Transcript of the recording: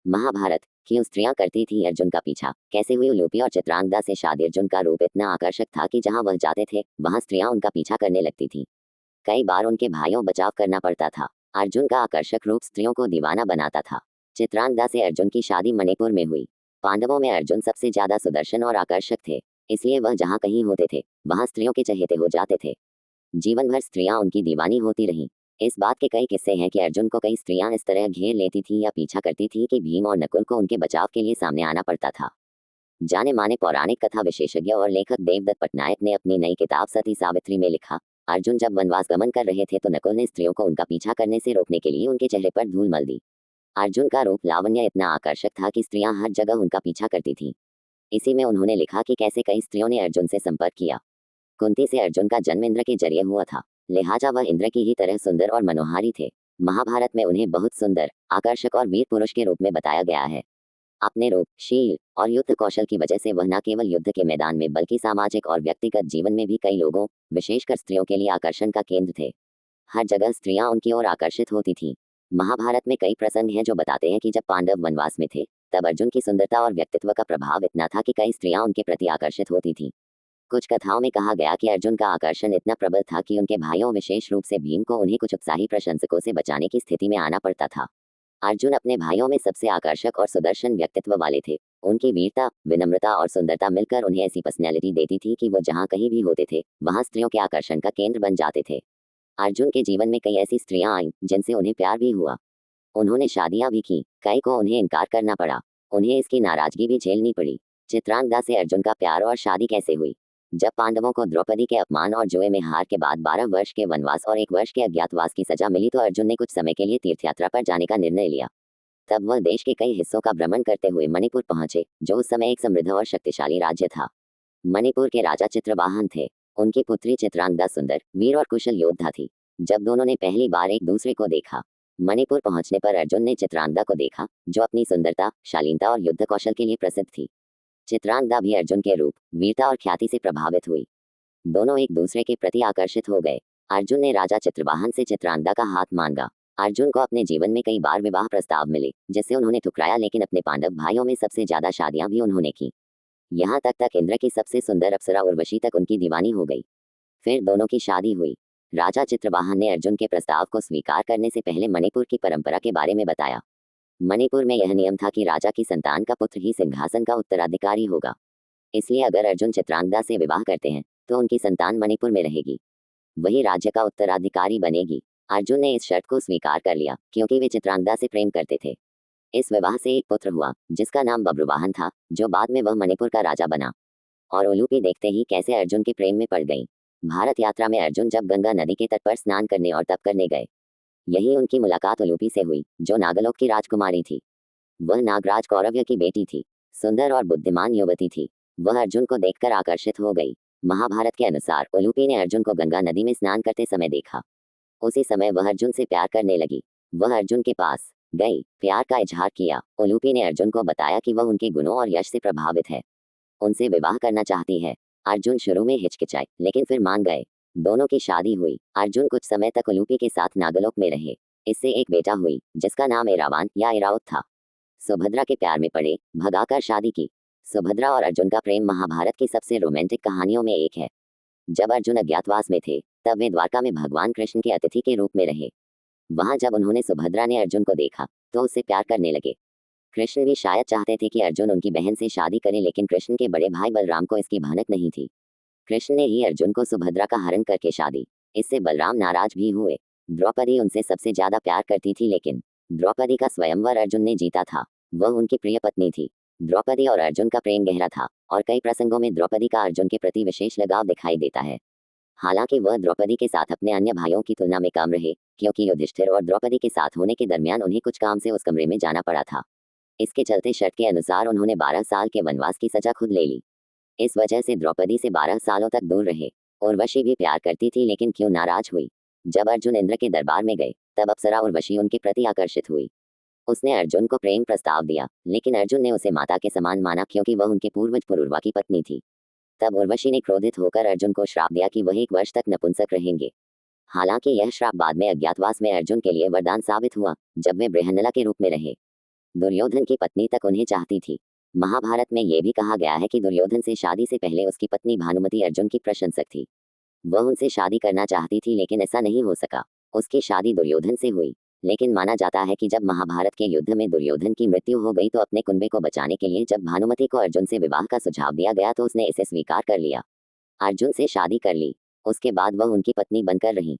महाभारत। क्यों स्त्रियां करती थी अर्जुन का पीछा, कैसे हुई उलूपी और चित्रांगदा से शादी। अर्जुन का रूप इतना आकर्षक था कि जहां वह जाते थे वहां स्त्रियां उनका पीछा करने लगती थी। कई बार उनके भाइयों बचाव करना पड़ता था। अर्जुन का आकर्षक रूप स्त्रियों को दीवाना बनाता था। चित्रांगदा से अर्जुन की शादी मणिपुर में हुई। पांडवों में अर्जुन सबसे ज्यादा सुदर्शन और आकर्षक थे, इसलिए वह जहाँ कहीं होते थे वहां स्त्रियों के चहेते हो जाते थे। जीवन भर स्त्रियां उनकी दीवानी होती रहीं। इस बात के कई किस्से हैं कि अर्जुन को कई स्त्रियां इस तरह घेर लेती थी या पीछा करती थी कि भीम और नकुल को उनके बचाव के लिए सामने आना पड़ता था। जाने माने पौराणिक कथा विशेषज्ञ और लेखक देवदत्त पटनायक ने अपनी नई किताब सती सावित्री में लिखा, अर्जुन जब वनवास गमन कर रहे थे तो नकुल ने स्त्रियों को उनका पीछा करने से रोकने के लिए उनके चेहरे पर धूल मल दी। अर्जुन का रूप लावण्य इतना आकर्षक था कि स्त्रियां हर जगह उनका पीछा करती थीं। इसी में उन्होंने लिखा कि कैसे कई स्त्रियों ने अर्जुन से संपर्क किया। कुंती से अर्जुन का जन्म इंद्र के जरिए हुआ था, लिहाजा वह इंद्र की ही तरह सुंदर और मनोहारी थे। महाभारत में उन्हें बहुत सुंदर, आकर्षक और वीर पुरुष के रूप में बताया गया है। अपने रूप, शील और युद्ध कौशल की वजह से वह न केवल युद्ध के मैदान में बल्कि सामाजिक और व्यक्तिगत जीवन में भी कई लोगों, विशेषकर स्त्रियों के लिए आकर्षण का केंद्र थे। हर जगह स्त्रियां उनकी ओर आकर्षित होती थीं। महाभारत में कई प्रसंग हैं जो बताते हैं कि जब पांडव वनवास में थे तब अर्जुन की सुंदरता और व्यक्तित्व का प्रभाव इतना था कि कई स्त्रियां उनके प्रति आकर्षित होती थीं। कुछ कथाओं में कहा गया कि अर्जुन का आकर्षण इतना प्रबल था कि उनके भाइयों विशेष रूप से भीम को उन्हें कुछ उत्साही प्रशंसकों से बचाने की स्थिति में आना पड़ता था। अर्जुन अपने भाइयों में सबसे आकर्षक और सुदर्शन व्यक्तित्व वाले थे। उनकी वीरता, विनम्रता और सुंदरता मिलकर उन्हें ऐसी पर्सनैलिटी देती थी कि वो जहाँ कहीं भी होते थे वहाँ स्त्रियों के आकर्षण का केंद्र बन जाते थे। अर्जुन के जीवन में कई ऐसी स्त्रियां आईं जिनसे उन्हें प्यार भी हुआ। उन्होंने शादियां भी की, कई को उन्हें इनकार करना पड़ा। उन्हें इसकी नाराजगी भी झेलनी पड़ी। चित्रांगदा से अर्जुन का प्यार और शादी कैसे हुई। जब पांडवों को द्रौपदी के अपमान और जुए में हार के बाद 12 वर्ष के वनवास और 1 वर्ष के अज्ञातवास की सजा मिली तो अर्जुन ने कुछ समय के लिए तीर्थयात्रा पर जाने का निर्णय लिया। तब वह देश के कई हिस्सों का भ्रमण करते हुए मणिपुर पहुंचे, जो उस समय एक समृद्ध और शक्तिशाली राज्य था। मणिपुर के राजा चित्रवाहन थे। उनकी पुत्री चित्रांगदा सुंदर, वीर और कुशल योद्धा थी। जब दोनों ने पहली बार एक दूसरे को देखा, मणिपुर पहुंचने पर अर्जुन ने चित्रांगदा को देखा, जो अपनी सुंदरता, शालीनता और युद्ध कौशल के लिए प्रसिद्ध थी। चित्रांगदा भी अर्जुन के रूप, वीरता और ख्याति से प्रभावित हुई। दोनों एक दूसरे के प्रति आकर्षित हो गए। अर्जुन ने राजा चित्रवाहन से चित्रांगदा का हाथ मांगा। अर्जुन को अपने जीवन में कई बार विवाह प्रस्ताव मिले, जिसे उन्होंने ठुकराया, लेकिन अपने पांडव भाइयों में सबसे ज्यादा शादियां भी उन्होंने की। यहाँ तक इंद्र की सबसे सुंदर अप्सरा उर्वशी तक उनकी दीवानी हो गई। फिर दोनों की शादी हुई। राजा चित्रवाहन ने अर्जुन के प्रस्ताव को स्वीकार करने से पहले मणिपुर की परंपरा के बारे में बताया। मणिपुर में यह नियम था कि राजा की संतान का पुत्र ही सिंहासन का उत्तराधिकारी होगा। इसलिए अगर अर्जुन चित्रांगदा से विवाह करते हैं तो उनकी संतान मणिपुर में रहेगी, वही राज्य का उत्तराधिकारी बनेगी। अर्जुन ने इस शर्त को स्वीकार कर लिया क्योंकि वे चित्रांगदा से प्रेम करते थे। इस विवाह से एक पुत्र हुआ जिसका नाम बब्रुवाहन था, जो बाद में वह मणिपुर का राजा बना। और उलूपी देखते ही कैसे अर्जुन के प्रेम में पड़ गई। भारत यात्रा में अर्जुन जब गंगा नदी के तट पर स्नान करने और तप करने गए, यही उनकी मुलाकात उलूपी से हुई, जो नागलोक की राजकुमारी थी। वह नागराज कौरव्य की बेटी थी, सुंदर और बुद्धिमान युवती थी। वह अर्जुन को देखकर आकर्षित हो गई। महाभारत के अनुसार उलूपी ने अर्जुन को गंगा नदी में स्नान करते समय देखा। उसी समय वह अर्जुन से प्यार करने लगी। वह अर्जुन के पास गई, प्यार का इजहार किया। उलूपी ने अर्जुन को बताया कि वह उनके गुणों और यश से प्रभावित है, उनसे विवाह करना चाहती है। अर्जुन शुरू में हिचकिचाए लेकिन फिर मान गए। दोनों की शादी हुई। अर्जुन कुछ समय तक उलूपी के साथ नागलोक में रहे। इससे एक बेटा हुई जिसका नाम एरावान या एराउत था। सुभद्रा के प्यार में पड़े, भगाकर शादी की। सुभद्रा और अर्जुन का प्रेम महाभारत की सबसे रोमांटिक कहानियों में एक है। जब अर्जुन अज्ञातवास में थे तब वे द्वारका में भगवान कृष्ण के अतिथि के रूप में रहे। वहां जब उन्होंने सुभद्रा ने अर्जुन को देखा तो उससे प्यार करने लगे। कृष्ण भी शायद चाहते थे कि अर्जुन उनकी बहन से शादी करें, लेकिन कृष्ण के बड़े भाई बलराम को इसकी भनक नहीं थी। कृष्ण ने ही अर्जुन को सुभद्रा का हरण करके शादी। इससे बलराम नाराज भी हुए। द्रौपदी उनसे सबसे ज्यादा प्यार करती थी, लेकिन द्रौपदी का स्वयंवर अर्जुन ने जीता था। वह उनकी प्रिय पत्नी थी। द्रौपदी और अर्जुन का प्रेम गहरा था और कई प्रसंगों में द्रौपदी का अर्जुन के प्रति विशेष लगाव दिखाई देता है। हालांकि वह द्रौपदी के साथ अपने अन्य भाइयों की तुलना में कम रहे, क्योंकि युधिष्ठिर और द्रौपदी के साथ होने के दरमियान उन्हें कुछ काम से उस कमरे में जाना पड़ा था। इसके चलते शर्त के अनुसार उन्होंने 12 साल के वनवास की सजा खुद ले ली। इस वजह से द्रौपदी से 12 सालों तक दूर रहे। उर्वशी भी प्यार करती थी, लेकिन क्यों नाराज हुई। जब अर्जुन इंद्र के दरबार में गए तब अप्सरा उर्वशी उनके प्रति आकर्षित हुई। उसने अर्जुन को प्रेम प्रस्ताव दिया, लेकिन अर्जुन ने उसे माता के समान माना क्योंकि वह उनके पूर्वज पुरुरवा की पत्नी थी। तब उर्वशी ने क्रोधित होकर अर्जुन को श्राप दिया कि वह 1 वर्ष तक नपुंसक रहेंगे। हालांकि यह श्राप बाद में अज्ञातवास में अर्जुन के लिए वरदान साबित हुआ, जब वे बृहन्नला के रूप में रहे। दुर्योधन की पत्नी तक उन्हें चाहती थी। महाभारत में ये भी कहा गया है कि दुर्योधन से शादी से पहले उसकी पत्नी भानुमति अर्जुन की प्रशंसक थी। वह उनसे शादी करना चाहती थी लेकिन ऐसा नहीं हो सका। उसकी शादी दुर्योधन से हुई। लेकिन माना जाता है कि जब महाभारत के युद्ध में दुर्योधन की मृत्यु हो गई तो अपने कुनबे को बचाने के लिए जब भानुमति को अर्जुन से विवाह का सुझाव दिया गया तो उसने इसे स्वीकार कर लिया। अर्जुन से शादी कर ली। उसके बाद वह उनकी पत्नी बनकर रही।